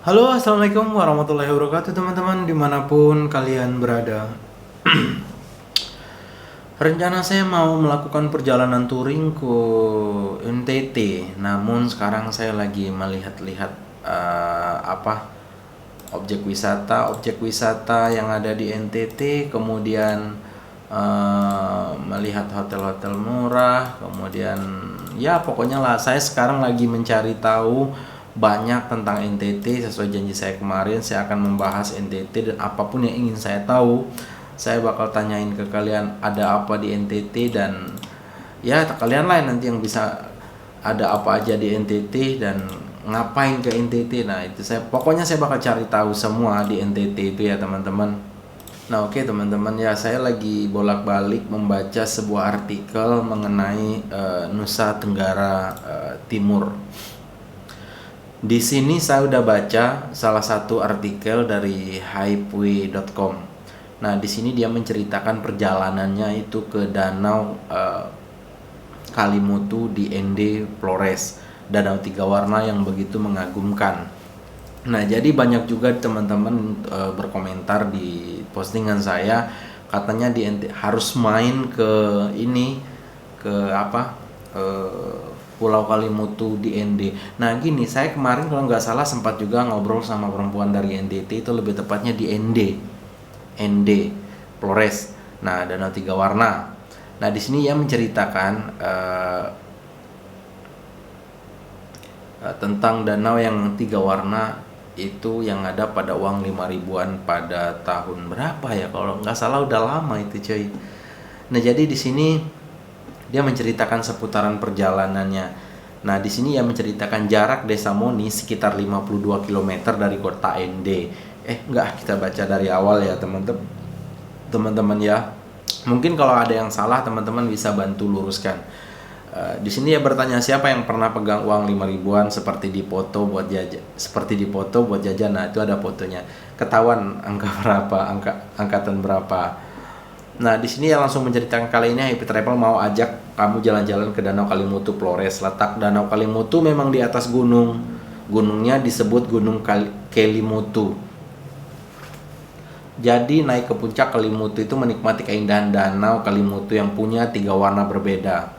Halo, assalamualaikum warahmatullahi wabarakatuh teman-teman dimanapun kalian berada. Rencana saya mau melakukan perjalanan touring ke NTT, namun sekarang saya lagi melihat-lihat objek wisata yang ada di NTT, kemudian melihat hotel-hotel murah, kemudian ya pokoknya lah saya sekarang lagi mencari tahu banyak tentang NTT. Sesuai janji saya kemarin, saya akan membahas NTT dan apapun yang ingin saya tahu saya bakal tanyain ke kalian ada apa di NTT, dan ya kalian lah nanti yang bisa ada apa aja di NTT dan ngapain ke NTT. Nah itu pokoknya saya bakal cari tahu semua di NTT itu ya teman-teman. Nah oke teman-teman, ya saya lagi bolak-balik membaca sebuah artikel mengenai Nusa Tenggara Timur. Di sini saya udah baca salah satu artikel dari hypeway.com. Nah, di sini dia menceritakan perjalanannya itu ke Danau Kalimutu di ND Flores, danau tiga warna yang begitu mengagumkan. Nah, jadi banyak juga teman-teman berkomentar di postingan saya, katanya di NT harus main ke ini, ke Pulau Kalimutu di ND. Nah gini, saya kemarin kalau nggak salah sempat juga ngobrol sama perempuan dari NTT, itu lebih tepatnya di ND Flores. Nah danau tiga warna. Nah di sini ia menceritakan tentang danau yang tiga warna itu yang ada pada uang 5 ribuan pada tahun berapa ya, kalau nggak salah udah lama itu cuy. Nah jadi di sini dia menceritakan seputaran perjalanannya. Nah, di sini ia menceritakan jarak Desa Moni sekitar 52 km dari kota ND. Enggak, kita baca dari awal ya, teman-teman ya. Mungkin kalau ada yang salah teman-teman bisa bantu luruskan. Di sini ia bertanya siapa yang pernah pegang uang 5 ribuan seperti di foto buat jajan. Nah, itu ada fotonya. Ketahuan angka berapa, angkatan berapa. Nah, di sini ya langsung menceritakan kali ini Happy Travel mau ajak kamu jalan-jalan ke Danau Kalimutu Flores. Letak Danau Kalimutu memang di atas gunung. Gunungnya disebut Gunung Kelimutu. Jadi naik ke puncak Kelimutu itu menikmati keindahan Danau Kalimutu yang punya tiga warna berbeda.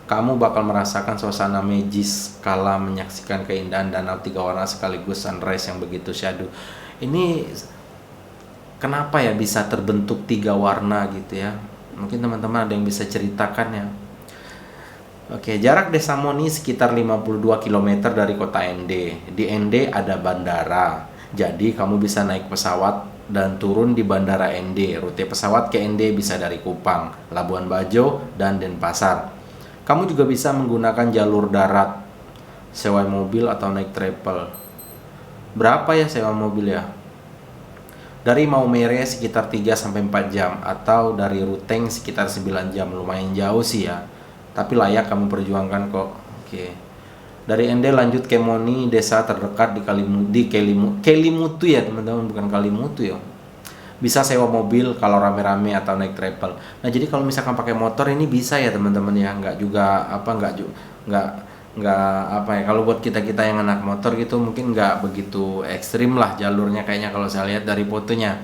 Kamu bakal merasakan suasana magis kala menyaksikan keindahan danau tiga warna sekaligus sunrise yang begitu syahdu. Ini kenapa ya bisa terbentuk tiga warna gitu ya? Mungkin teman-teman ada yang bisa ceritakan ya. Oke, jarak Desa Moni sekitar 52 km dari kota ND. Di ND ada bandara. Jadi kamu bisa naik pesawat dan turun di Bandara ND. Rute pesawat ke ND bisa dari Kupang, Labuan Bajo, dan Denpasar. Kamu juga bisa menggunakan jalur darat, sewa mobil atau naik travel. Berapa ya sewa mobil ya? Dari Maumere sekitar 3-4 jam, atau dari Ruteng sekitar 9 jam. Lumayan jauh sih ya, tapi layak kamu perjuangkan kok. Oke. Dari ND lanjut ke Moni, desa terdekat di Kelimutu ya teman-teman, bukan Kalimutu ya. Bisa sewa mobil kalau rame-rame atau naik travel. Nah jadi kalau misalkan pakai motor ini bisa ya teman-teman ya, kalau buat kita yang anak motor gitu mungkin nggak begitu ekstrim lah jalurnya kayaknya kalau saya lihat dari fotonya.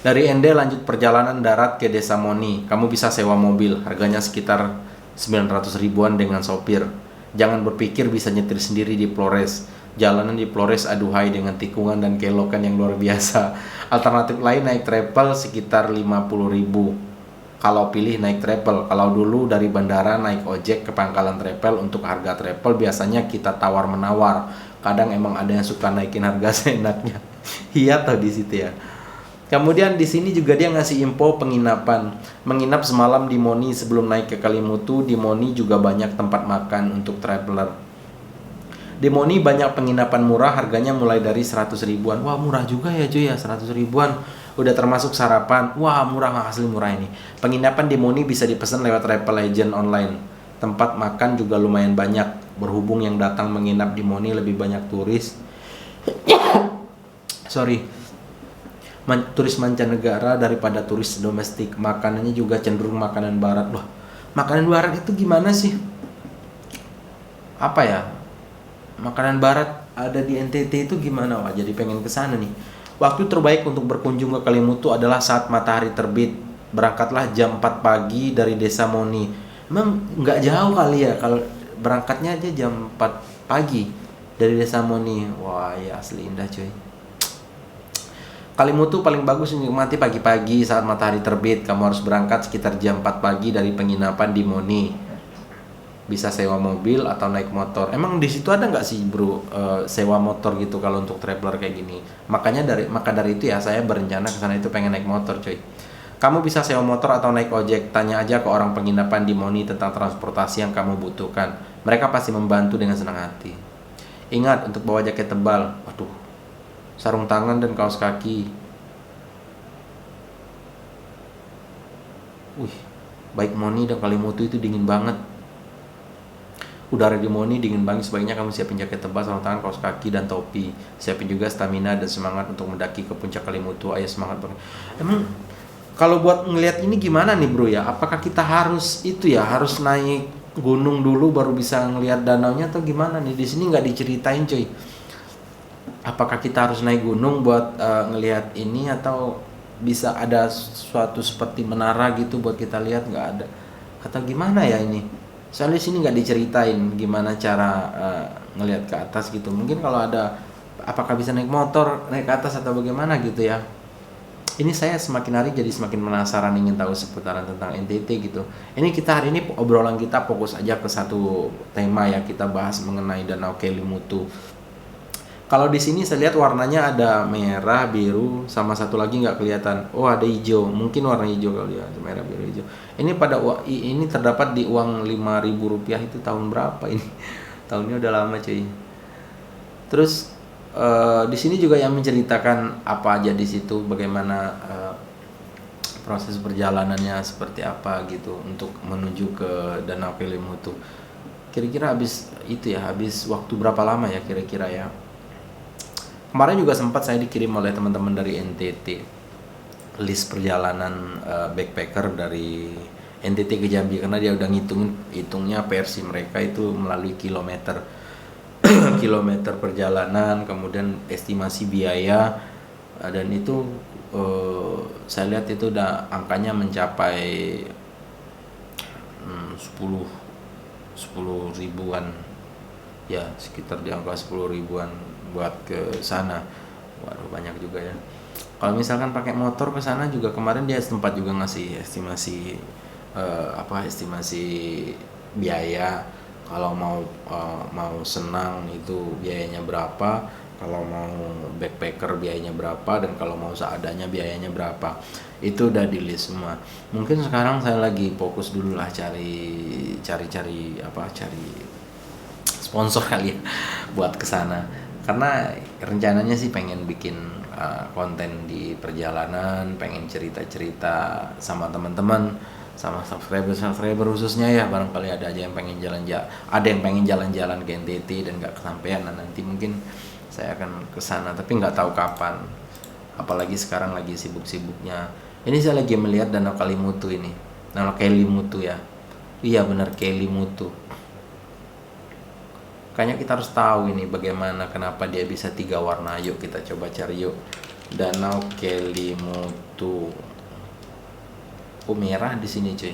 Dari ND lanjut perjalanan darat ke Desa Moni. Kamu bisa sewa mobil, harganya sekitar 900 ribuan dengan sopir. Jangan berpikir bisa nyetir sendiri di Flores. Jalanan di Flores aduhai dengan tikungan dan kelokan yang luar biasa. Alternatif lain naik travel sekitar 50 ribu. Kalau pilih naik travel, kalau dulu dari bandara naik ojek ke pangkalan travel. Untuk harga travel biasanya kita tawar-menawar. Kadang emang ada yang suka naikin harga seenaknya. Iya tau di situ ya. Kemudian di sini juga dia ngasih info penginapan. Menginap semalam di Moni sebelum naik ke Kalimutu. Di Moni juga banyak tempat makan untuk traveler. Di Moni banyak penginapan murah, harganya mulai dari 100 ribuan. Wah murah juga ya cuy ya, 100 ribuan. Udah termasuk sarapan. Wah murah, asli murah ini. Penginapan di Moni bisa dipesan lewat travel agent online. Tempat makan juga lumayan banyak. Berhubung yang datang menginap di Moni lebih banyak turis turis mancanegara daripada turis domestik. Makanannya juga cenderung makanan barat. Loh, makanan barat itu gimana sih? Apa ya? Makanan barat ada di NTT itu gimana? Wah, jadi pengen ke sana nih. Waktu terbaik untuk berkunjung ke Kelimutu adalah saat matahari terbit. Berangkatlah jam 4 pagi dari Desa Moni. Emang nggak jauh kali ya kalau berangkatnya aja jam 4 pagi dari Desa Moni. Wah, ya asli indah cuy. Kelimutu paling bagus dinikmati pagi-pagi saat matahari terbit. Kamu harus berangkat sekitar jam 4 pagi dari penginapan di Moni. Bisa sewa mobil atau naik motor. Emang di situ ada nggak sih bro sewa motor gitu kalau untuk traveler kayak gini? Maka dari itu ya saya berencana ke sana itu pengen naik motor cuy. Kamu bisa sewa motor atau naik ojek. Tanya aja ke orang penginapan di Moni tentang transportasi yang kamu butuhkan. Mereka pasti membantu dengan senang hati. Ingat untuk bawa jaket tebal. Waduh, sarung tangan dan kaos kaki. Wih, baik Moni dan Kelimutu itu dingin banget. Udara di Moni dingin banget, sebaiknya kamu siapin jaket tebal, sarung tangan, kaos kaki, dan topi. Siapin juga stamina dan semangat untuk mendaki ke puncak Kelimutu. Ayo semangat bro. Emang kalau buat ngelihat ini gimana nih bro ya? Apakah kita harus harus naik gunung dulu baru bisa ngelihat danaunya atau gimana nih? Di sini nggak diceritain cuy. Apakah kita harus naik gunung buat ngelihat ini atau bisa ada suatu seperti menara gitu buat kita lihat? Nggak ada. Atau gimana ya ini? Soalnya sini nggak diceritain gimana cara ngelihat ke atas gitu. Mungkin kalau ada, apakah bisa naik motor naik ke atas atau bagaimana gitu ya. Ini saya semakin hari jadi semakin penasaran ingin tahu seputaran tentang NTT gitu. Ini hari ini obrolan kita fokus aja ke satu tema ya, kita bahas mengenai Danau Kelimutu. Kalau di sini saya lihat warnanya ada merah, biru, sama satu lagi nggak kelihatan. Oh, ada hijau. Mungkin warna hijau kali ya, merah, biru, hijau. Ini terdapat di uang Rp5.000 itu tahun berapa ini? Tahunnya udah lama cuy. Terus di sini juga yang menceritakan apa aja di situ, bagaimana proses perjalanannya seperti apa gitu untuk menuju ke Danau Kelimutu. Kira-kira habis waktu berapa lama ya kira-kira ya? Kemarin juga sempat saya dikirim oleh teman-teman dari NTT list perjalanan backpacker dari NTT ke Jambi, karena dia udah hitungnya versi mereka itu melalui kilometer kilometer perjalanan, kemudian estimasi biaya, dan itu saya lihat itu udah angkanya mencapai 10 ribuan ya, sekitar di angka 10 ribuan buat ke sana. Waduh, banyak juga ya. Kalau misalkan pakai motor ke sana juga, kemarin dia sempat juga ngasih estimasi estimasi biaya. Kalau mau senang itu biayanya berapa, kalau mau backpacker biayanya berapa, dan kalau mau seadanya biayanya berapa. Itu udah di list semua. Mungkin sekarang saya lagi fokus dulu lah cari sponsor kali ya buat kesana, karena rencananya sih pengen bikin konten di perjalanan, pengen cerita-cerita sama teman-teman, sama subscriber khususnya ya. Barangkali ada yang pengen jalan-jalan ke NTT dan nggak kesampaian. Nah, nanti mungkin saya akan kesana, tapi nggak tahu kapan, apalagi sekarang lagi sibuk-sibuknya. Ini saya lagi melihat Danau Kelimutu ini, Danau Kelimutu ya, iya benar Kelimutu. Kayaknya kita harus tahu ini bagaimana, kenapa dia bisa 3 warna. Yuk kita coba cari yuk. Danau Kelimutu. Oh, merah di sini cuy.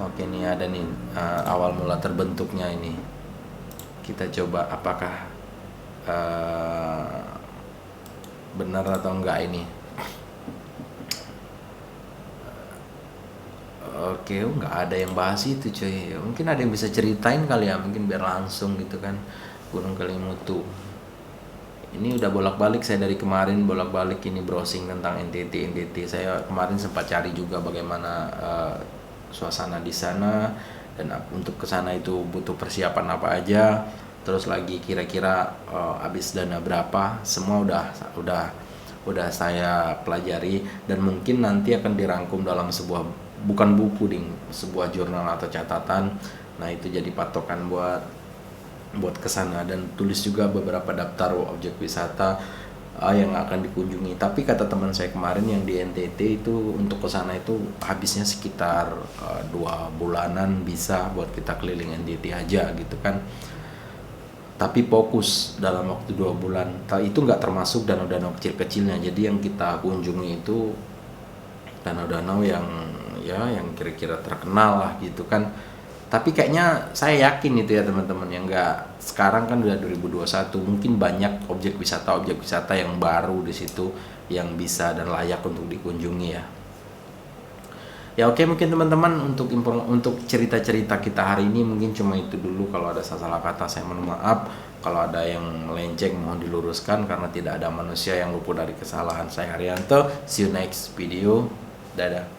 Oke, nih ada nih awal mula terbentuknya ini. Kita coba apakah benar atau enggak ini. Oke, nggak ada yang bahas itu cuy. Mungkin ada yang bisa ceritain kali ya, mungkin biar langsung gitu kan. Gunung Kelimutu ini udah bolak-balik saya dari kemarin, bolak-balik ini browsing tentang NTT. Saya kemarin sempat cari juga bagaimana suasana di sana, dan untuk ke sana itu butuh persiapan apa aja. Terus lagi kira-kira habis dana berapa, semua udah saya pelajari, dan mungkin nanti akan dirangkum dalam sebuah, bukan buku ding, sebuah jurnal atau catatan. Nah, itu jadi patokan buat kesana, dan tulis juga beberapa daftar objek wisata yang akan dikunjungi. Tapi kata teman saya kemarin yang di NTT itu, untuk kesana itu habisnya sekitar 2 bulanan bisa buat kita keliling NTT aja gitu kan. tapi fokus dalam waktu 2 bulan. Itu nggak termasuk danau-danau kecil-kecilnya. Jadi yang kita kunjungi itu danau-danau yang kira-kira terkenal lah gitu kan. Tapi kayaknya saya yakin itu ya teman-teman, yang nggak, sekarang kan udah 2021, mungkin banyak objek wisata yang baru di situ yang bisa dan layak untuk dikunjungi ya. Ya oke, mungkin teman-teman untuk cerita-cerita kita hari ini mungkin cuma itu dulu. Kalau ada salah kata saya mohon maaf. Kalau ada yang melenceng mohon diluruskan, karena tidak ada manusia yang luput dari kesalahan. Saya Haryanto, see you next video. Dadah.